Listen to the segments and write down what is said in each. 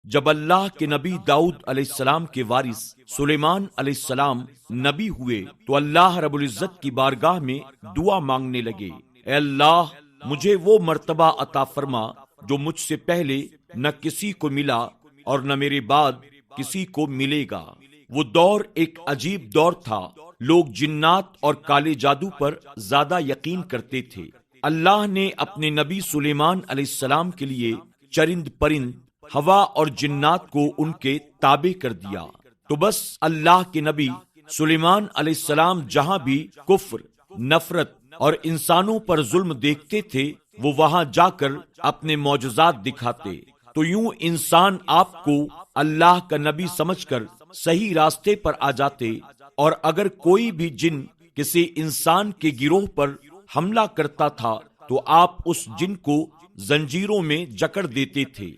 جب اللہ کے نبی داؤد علیہ السلام کے وارث سلیمان علیہ السلام نبی ہوئے تو اللہ رب العزت کی بارگاہ میں دعا مانگنے لگے، اے اللہ مجھے وہ مرتبہ عطا فرما جو مجھ سے پہلے نہ کسی کو ملا اور نہ میرے بعد کسی کو ملے گا۔ وہ دور ایک عجیب دور تھا، لوگ جنات اور کالے جادو پر زیادہ یقین کرتے تھے۔ اللہ نے اپنے نبی سلیمان علیہ السلام کے لیے چرند پرند، ہوا اور جنات کو ان کے تابع کر دیا، تو بس اللہ کے نبی سلیمان علیہ السلام جہاں بھی کفر، نفرت اور انسانوں پر ظلم دیکھتے تھے وہ وہاں جا کر اپنے معجزات دکھاتے، تو یوں انسان آپ کو اللہ کا نبی سمجھ کر صحیح راستے پر آ جاتے، اور اگر کوئی بھی جن کسی انسان کے گروہ پر حملہ کرتا تھا تو آپ اس جن کو زنجیروں میں جکڑ دیتے تھے۔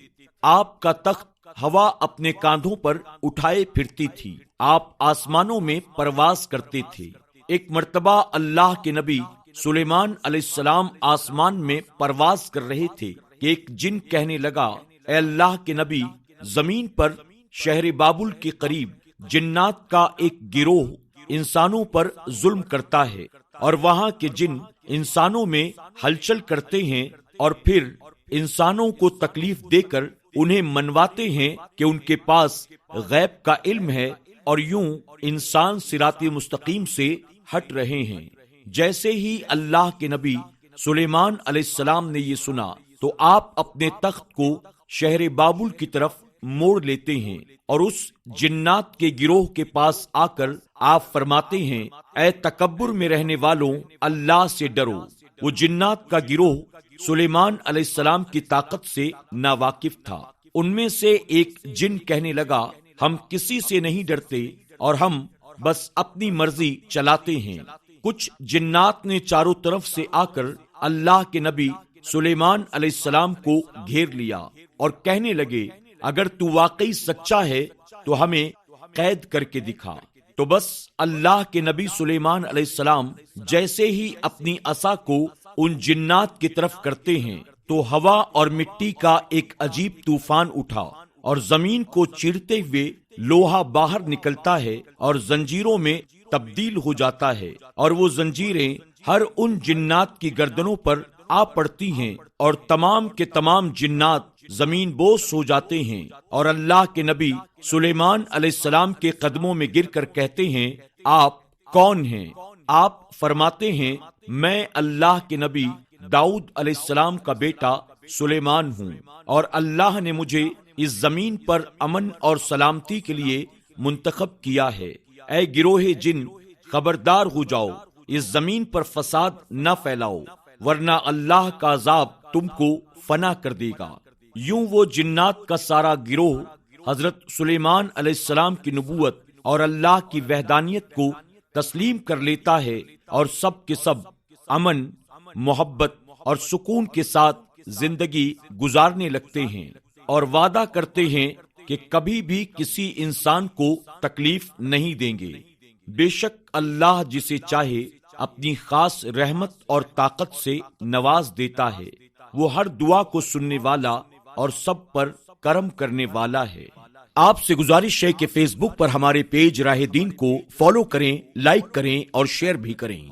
آپ کا تخت ہوا اپنے کاندھوں پر اٹھائے پھرتی تھی، آپ آسمانوں میں پرواز کرتے تھے۔ ایک مرتبہ اللہ کے نبی سلیمان علیہ السلام آسمان میں پرواز کر رہے تھے کہ ایک جن کہنے لگا، اے اللہ کے نبی، زمین پر شہر بابل کے قریب جنات کا ایک گروہ انسانوں پر ظلم کرتا ہے، اور وہاں کے جن انسانوں میں ہلچل کرتے ہیں اور پھر انسانوں کو تکلیف دے کر انہیں منواتے ہیں کہ ان کے پاس غیب کا علم ہے، اور یوں انسان صراط مستقیم سے ہٹ رہے ہیں۔ جیسے ہی اللہ کے نبی سلیمان علیہ السلام نے یہ سنا تو آپ اپنے تخت کو شہر بابل کی طرف موڑ لیتے ہیں، اور اس جنات کے گروہ کے پاس آ کر آپ فرماتے ہیں، اے تکبر میں رہنے والوں، اللہ سے ڈرو۔ وہ جنات کا گروہ سلیمان علیہ السلام کی طاقت سے ناواقف تھا۔ ان میں سے ایک جن کہنے لگا، ہم کسی سے نہیں ڈرتے اور ہم بس اپنی مرضی چلاتے ہیں۔ کچھ جنات نے چاروں طرف سے آ کر اللہ کے نبی سلیمان علیہ السلام کو گھیر لیا اور کہنے لگے، اگر تو واقعی سچا ہے تو ہمیں قید کر کے دکھا۔ تو بس اللہ کے نبی سلیمان علیہ السلام جیسے ہی اپنی عصا کو ان جنات کی طرف کرتے ہیں تو ہوا اور مٹی کا ایک عجیب طوفان اٹھا، اور زمین کو چیرتے ہوئے لوہا باہر نکلتا ہے اور زنجیروں میں تبدیل ہو جاتا ہے، اور وہ زنجیریں ہر ان جنات کی گردنوں پر آ پڑتی ہیں، اور تمام کے تمام جنات زمین بوس ہو جاتے ہیں، اور اللہ کے نبی سلیمان علیہ السلام کے قدموں میں گر کر کہتے ہیں، آپ کون ہیں؟ آپ فرماتے ہیں، میں اللہ کے نبی داؤد علیہ السلام کا بیٹا سلیمان ہوں، اور اللہ نے مجھے اس زمین پر امن اور سلامتی کے لیے منتخب کیا ہے۔ اے گروہ جن، خبردار ہو جاؤ، اس زمین پر فساد نہ پھیلاؤ، ورنہ اللہ کا عذاب تم کو فنا کر دے گا۔ یوں وہ جنات کا سارا گروہ حضرت سلیمان علیہ السلام کی نبوت اور اللہ کی وحدانیت کو تسلیم کر لیتا ہے، اور سب کے سب امن، محبت اور سکون کے ساتھ زندگی گزارنے لگتے ہیں، اور وعدہ کرتے ہیں کہ کبھی بھی کسی انسان کو تکلیف نہیں دیں گے۔ بے شک اللہ جسے چاہے اپنی خاص رحمت اور طاقت سے نواز دیتا ہے، وہ ہر دعا کو سننے والا اور سب پر کرم کرنے والا ہے۔ آپ سے گزارش ہے کہ فیس بک پر ہمارے پیج راہ دین کو فالو کریں، لائک کریں اور شیئر بھی کریں۔